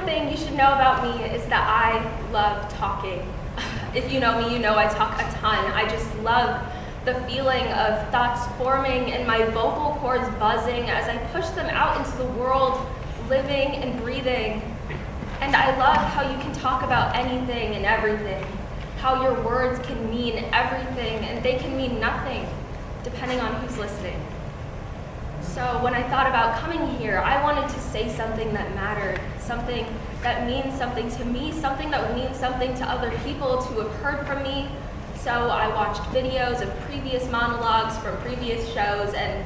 thing you should know about me is that I love talking. If you know me, you know I talk a ton. I just love the feeling of thoughts forming and my vocal cords buzzing as I push them out into the world, living and breathing. And I love how you can talk about anything and everything, how your words can mean everything and they can mean nothing, depending on who's listening. So when I thought about coming here, I wanted to say something that mattered, something that means something to me, something that would mean something to other people to have heard from me. So I watched videos of previous monologues from previous shows, and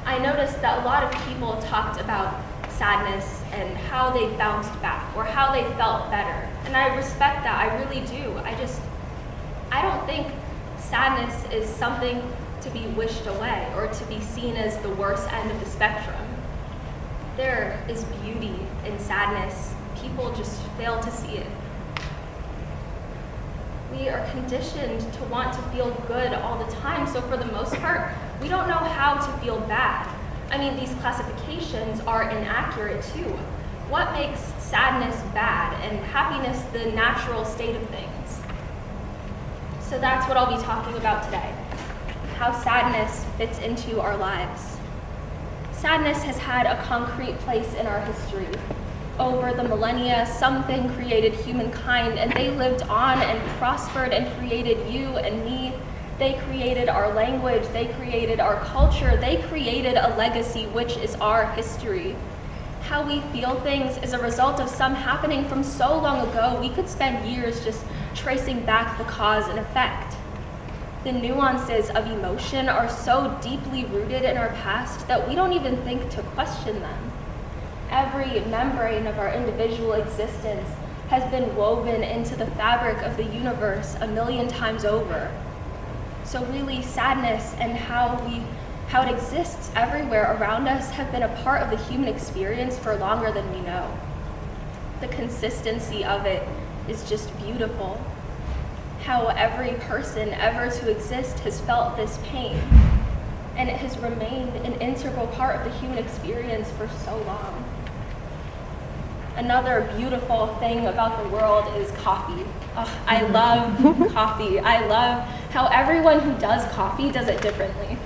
I noticed that a lot of people talked about sadness and how they bounced back or how they felt better. And I respect that, I really do. I don't think sadness is something to be wished away or to be seen as the worst end of the spectrum. There is beauty in sadness. People just fail to see it. We are conditioned to want to feel good all the time, so for the most part, we don't know how to feel bad. I mean, these classifications are inaccurate too. What makes sadness bad and happiness the natural state of things? So that's what I'll be talking about today, how sadness fits into our lives. Sadness has had a concrete place in our history. Over the millennia, something created humankind, and they lived on and prospered and created you and me. They created our language, they created our culture, they created a legacy, which is our history. How we feel things is a result of some happening from so long ago, we could spend years just tracing back the cause and effect. The nuances of emotion are so deeply rooted in our past that we don't even think to question them. Every membrane of our individual existence has been woven into the fabric of the universe 1,000,000 times over. So really, sadness and how it exists everywhere around us have been a part of the human experience for longer than we know. The consistency of it is just beautiful. How every person ever to exist has felt this pain, and it has remained an integral part of the human experience for so long. Another beautiful thing about the world is coffee. Oh, I love coffee. I love how everyone who does coffee does it differently.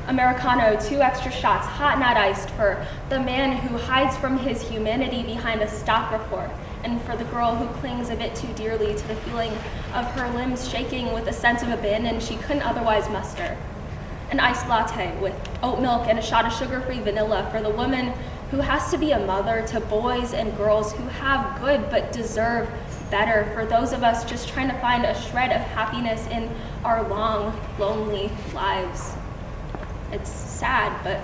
Americano, 2 extra shots, hot not iced, for the man who hides from his humanity behind a stock report, and for the girl who clings a bit too dearly to the feeling of her limbs shaking with a sense of abandon she couldn't otherwise muster. An iced latte with oat milk and a shot of sugar-free vanilla for the woman who has to be a mother to boys and girls who have good but deserve better, for those of us just trying to find a shred of happiness in our long, lonely lives. It's sad, but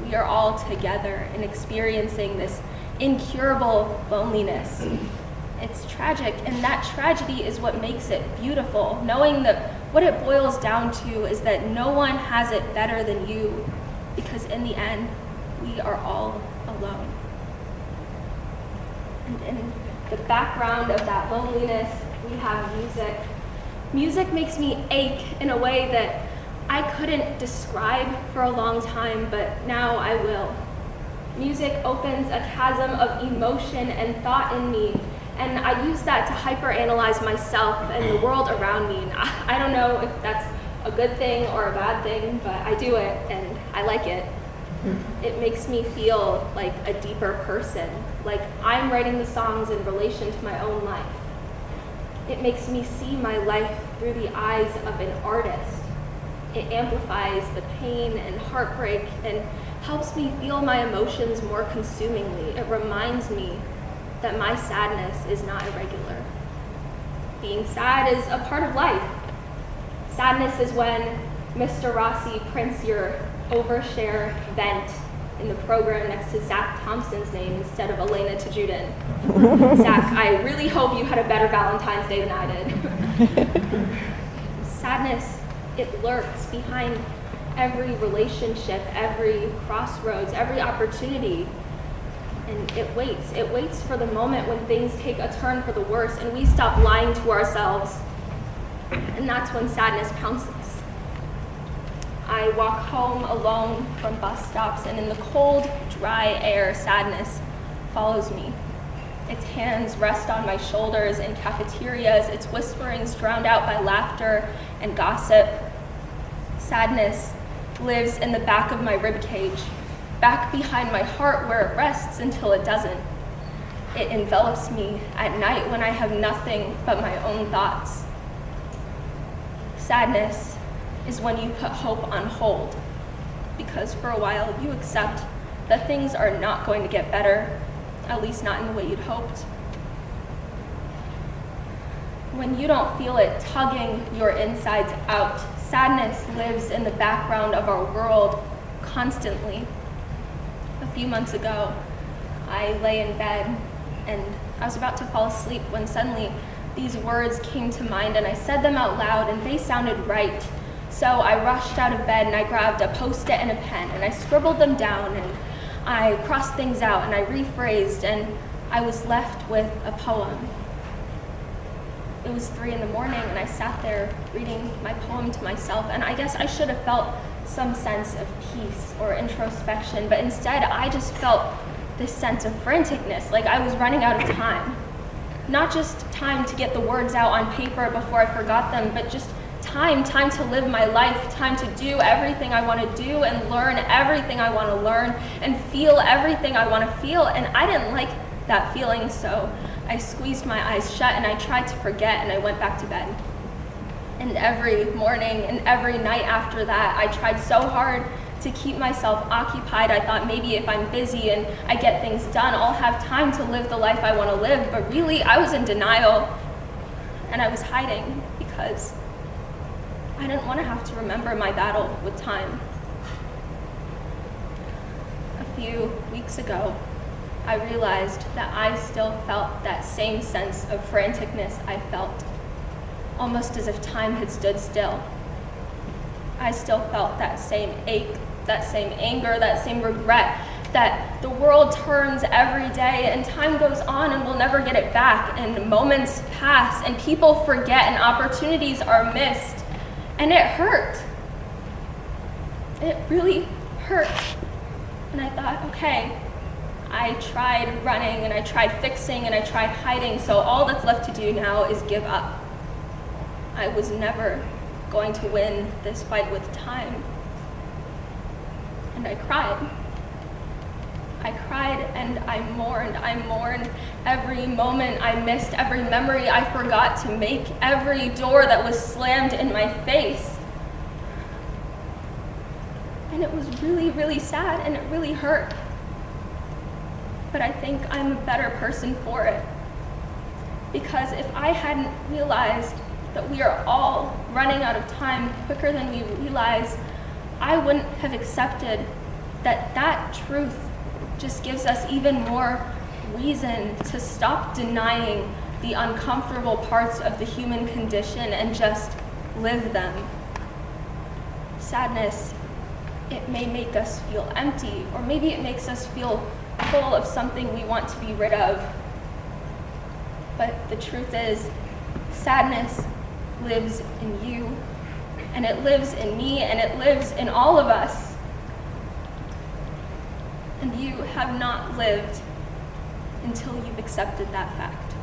we are all together in experiencing this incurable loneliness. It's tragic, and that tragedy is what makes it beautiful, knowing that what it boils down to is that no one has it better than you, because in the end, we are all alone. And in the background of that loneliness, we have music. Music makes me ache in a way that I couldn't describe for a long time, but now I will. Music opens a chasm of emotion and thought in me, and I use that to hyperanalyze myself and the world around me. And I don't know if that's a good thing or a bad thing, but I do it, and I like it. It makes me feel like a deeper person, like I'm writing the songs in relation to my own life. It makes me see my life through the eyes of an artist. It amplifies the pain and heartbreak and helps me feel my emotions more consumingly. It reminds me that my sadness is not irregular. Being sad is a part of life. Sadness is when Mr. Rossi prints your overshare vent in the program next to Zach Thompson's name instead of Alhena Tajuddin. Zach, I really hope you had a better Valentine's Day than I did. Sadness, it lurks behind every relationship, every crossroads, every opportunity. And it waits for the moment when things take a turn for the worse and we stop lying to ourselves. And that's when sadness pounces. I walk home alone from bus stops, and in the cold, dry air, sadness follows me. Its hands rest on my shoulders in cafeterias, its whisperings drowned out by laughter and gossip. Sadness lives in the back of my ribcage, back behind my heart where it rests until it doesn't. It envelops me at night when I have nothing but my own thoughts. Sadness is when you put hope on hold, because for a while you accept that things are not going to get better, at least not in the way you'd hoped. When you don't feel it tugging your insides out, sadness lives in the background of our world constantly. A few months ago, I lay in bed and I was about to fall asleep when suddenly these words came to mind and I said them out loud and they sounded right. So I rushed out of bed and I grabbed a Post-it and a pen and I scribbled them down and I crossed things out and I rephrased and I was left with a poem. It was 3 a.m. and I sat there reading my poem to myself, and I guess I should have felt some sense of peace or introspection, but instead I just felt this sense of franticness, like I was running out of time. Not just time to get the words out on paper before I forgot them, but just time to live my life, time to do everything I want to do and learn everything I want to learn and feel everything I want to feel. And I didn't like that feeling, so I squeezed my eyes shut and I tried to forget and I went back to bed. And every morning and every night after that, I tried so hard to keep myself occupied. I thought maybe if I'm busy and I get things done, I'll have time to live the life I want to live. But really, I was in denial and I was hiding because I didn't want to have to remember my battle with time. A few weeks ago, I realized that I still felt that same sense of franticness I felt, almost as if time had stood still. I still felt that same ache, that same anger, that same regret, that the world turns every day and time goes on and we'll never get it back, and moments pass and people forget and opportunities are missed. And it hurt. It really hurt. And I thought, okay, I tried running and I tried fixing and I tried hiding, so all that's left to do now is give up. I was never going to win this fight with time. And I cried. I cried and I mourned every moment I missed, every memory I forgot to make, every door that was slammed in my face. And it was really, really sad and it really hurt. But I think I'm a better person for it. Because if I hadn't realized that we are all running out of time quicker than we realize, I wouldn't have accepted that truth just gives us even more reason to stop denying the uncomfortable parts of the human condition and just live them. Sadness, it may make us feel empty, or maybe it makes us feel full of something we want to be rid of. But the truth is, sadness lives in you, and it lives in me, and it lives in all of us. And you have not lived until you've accepted that fact.